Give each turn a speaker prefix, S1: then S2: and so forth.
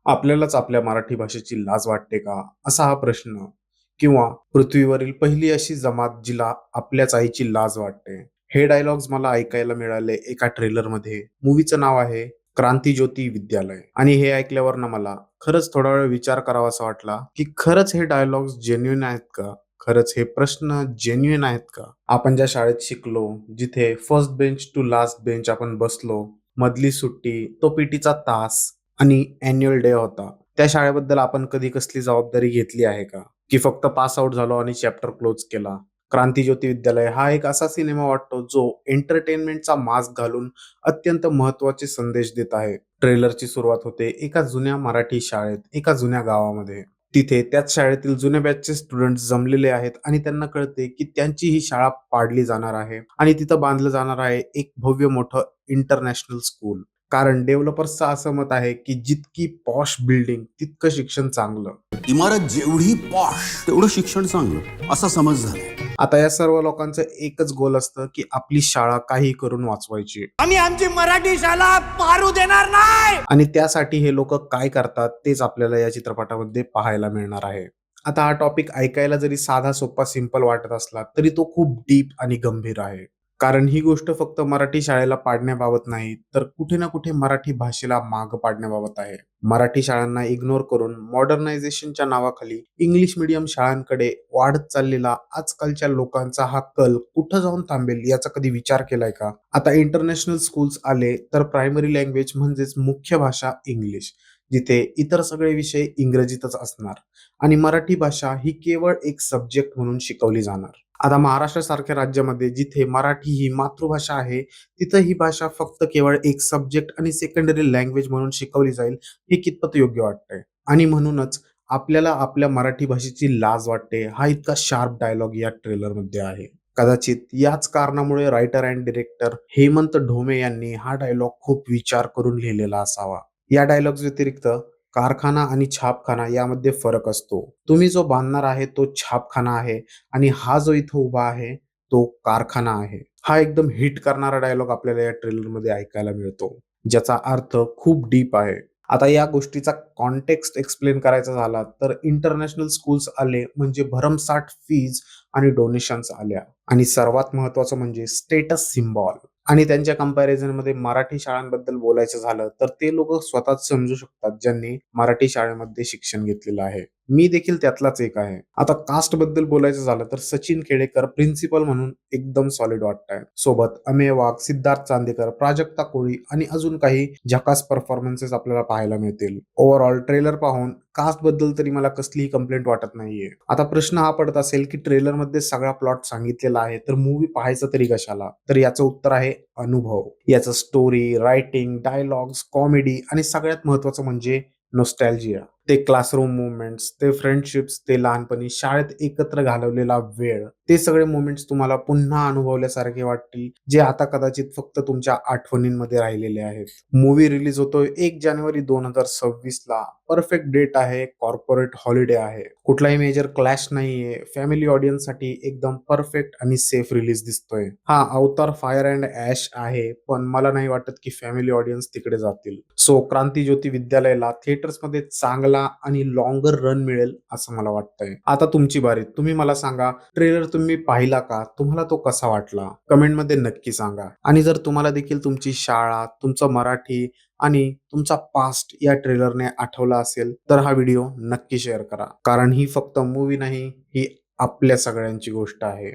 S1: आपल्यालाच आपल्या मराठी भाषेची लाज वाटते का? असा हा प्रश्न किंवा पृथ्वीवरील पहिली अशी जमात जिला आपल्याच आईची लाज वाटते. हे डायलॉग्स मला ऐकायला मिळाले एका ट्रेलरमध्ये. मूव्हीचं नाव आहे क्रांतीज्योती विद्यालय आणि हे ऐकल्यावर ना मला खरंच थोडा वेळ विचार करावासा वाटला, की खरंच हे डायलॉग्स जेन्युइन आहेत का? खरंच हे प्रश्न जेन्युइन आहेत का? आपण ज्या शाळेत शिकलो, जिथे first bench to last bench आपण बसलो, मधली सुट्टी, तो पीटीचा तास आणि अॅन्युअल डे होता. त्या शाळेबद्दल आपण कधी कसली जबाबदारी घेतली आहे का? की फक्त पास आउट झालो आणि चॅप्टर क्लोज केला? क्रांतीज्योती विद्यालय हा एक असा सिनेमा वाटतो जो एंटरटेनमेंटचा मास्क घालून अत्यंत महत्त्वाचे संदेश देत आहे. ट्रेलरची सुरुवात होते एका जुन्या मराठी शाळेत, एका जुन्या गावामध्ये. तिथे त्याच शाळेतील जुन्या बॅचचे स्टुडंट्स जमलेले आहेत आणि त्यांना कळते की त्यांची ही शाळा पाडली जाणार आहे आणि तिथं बांधलं जाणार आहे एक भव्य मोठं इंटरनॅशनल स्कूल. कारण डेव्हलपर्सचं असं मत आहे की जितकी पॉश बिल्डिंग तितकं शिक्षण चांगलं.
S2: इमारत जेवढी पॉश तेवढं शिक्षण चांगलं असा समज झालाय.
S1: आता या सर्व लोकांचं एकच गोल असतं की आपली शाळा काही करून वाचवायची
S3: आम्ही आमची मराठी शाळा पारू देणार नाही.
S1: आणि त्यासाठी हे लोक काय करतात तेच आपल्याला या चित्रपटामध्ये पाहायला मिळणार आहे. आता हा टॉपिक ऐकायला जरी साधा सोपा सिंपल वाटत असला तरी तो खूप डीप आणि गंभीर आहे. कारण ही गोष्ट फक्त मराठी शाळेला पाडण्याबाबत नाही तर कुठे ना कुठे मराठी भाषेला माग पाडण्याबाबत आहे. मराठी शाळांना इग्नोर करून मॉडर्नायझेशनच्या नावाखाली इंग्लिश मीडियम शाळांकडे वाढत चाललेला आजकालच्या लोकांचा हा कल कुठं जाऊन थांबेल याचा कधी विचार केलाय का? आता इंटरनॅशनल स्कूल्स आले तर प्रायमरी लँग्वेज म्हणजेच मुख्य भाषा इंग्लिश, जिथे इतर सगळे विषय इंग्रजीतच असणार आणि मराठी भाषा ही केवळ एक सब्जेक्ट म्हणून शिकवली जाणार. आता महाराष्ट्रासारख्या राज्यामध्ये जिथे मराठी ही मातृभाषा आहे, तिथं ही भाषा फक्त केवळ एक सब्जेक्ट आणि सेकंडरी लँग्वेज म्हणून शिकवली जाईल, हे कितपत योग्य वाटतंय? आणि म्हणूनच आपल्याला आपल्या मराठी भाषेची लाज वाटते हा इतका शार्प डायलॉग या ट्रेलरमध्ये आहे. कदाचित याच कारणामुळे writer and director Hemant Dhome यांनी हा डायलॉग खूप विचार करून लिहिलेला असावा. या डायलॉग्स व्यतिरिक्त कारखाना आणि छापखाना यामध्ये फरक असतो. तुम्ही जो बांधणार आहे तो छापखाना आहे आणि हा जो इथं उभा आहे तो कारखाना आहे. हा एकदम हिट करणारा डायलॉग आपल्याला या ट्रेलरमध्ये ऐकायला मिळतो, ज्याचा अर्थ खूप डीप आहे. आता या गोष्टीचा कॉन्टेक्स्ट एक्सप्लेन करायचा झाला तर इंटरनॅशनल स्कूल्स आले म्हणजे भरमसाठ फीज आणि डोनेशन्स आल्या आणि सर्वात महत्वाचं म्हणजे स्टेटस सिम्बॉल. आणि त्यांच्या कंपॅरिझन मध्ये मराठी शाळांबद्दल बोलायचं झालं तर ते लोक स्वतःच समजू शकतात ज्यांनी मराठी शाळेमध्ये शिक्षण घेतलेलं आहे. मी देखील त्यातलाच एक आहे. आता कास्ट बद्दल बोलायचं झालं तर सचिन खेडेकर प्रिन्सिपल म्हणून एकदम सॉलिड वाटताय. सोबत अमेय वाघ, सिद्धार्थ चांदेकर, प्राजक्ता कोळी आणि अजून काही झकास परफॉर्मन्सेस आपल्याला पाहायला मिळतील. ओव्हरऑल ट्रेलर पाहून कास्ट बद्दल तरी मला कसलीही कंप्लेंट वाटत नाहीये. आता प्रश्न हा पडत असेल की ट्रेलर मध्ये सगळा प्लॉट सांगितलेला आहे तर मूवी पाहायचं तरी कशाला? तर याचं उत्तर आहे अनुभव. याचं स्टोरी, रायटिंग, डायलॉग्स, कॉमेडी आणि सगळ्यात महत्वाचं म्हणजे नॉस्टॅल्जिया. ते क्लासरूम मुवमेंट्स, ते फ्रेंडशिप्स, ते लहानपणी शाळेत एकत्र घालवलेला वेळ, ते सगळे मोमेंट्स तुम्हाला पुन्हा अनुभवल्यासारखे वाटतील, जे आता कदाचित फक्त तुमच्या आठवणींमध्ये राहिलेले आहेत. मूवी रिलीज होतोय 1 जानेवारी 2026 ला. परफेक्ट डेट आहे, कॉर्पोरेट हॉलिडे आहे. कुठलाही मेजर क्लॅश नाहीये. फॅमिली ऑडियन्स साठी एकदम परफेक्ट आणि सेफ रिलीज दिसतोय. हा अवतार फायर अँड ऍश आहे, पण मला नाही वाटत की फॅमिली ऑडियन्स तिकडे जातील. सो क्रांतीज्योती विद्यालयाला थिएटर्स मध्ये चांगला आणि लॉंगर रन मिळेल असं मला वाटतंय. आता तुमची बारी. तुम्ही मला सांगा, ट्रेलर तुम्ही पाहिला का? तुम्हाला तो कसा वाटला? कमेंट मध्ये नक्की सांगा. आणि जर तुम्हाला देखील तुमची शाळा, तुमचं मराठी आणि तुमचा पास्ट या ट्रेलरने आठवला असेल तर हा व्हिडिओ नक्की शेअर करा. कारण ही फक्त मूवी नाही, ही आपल्या सगळ्यांची गोष्ट आहे.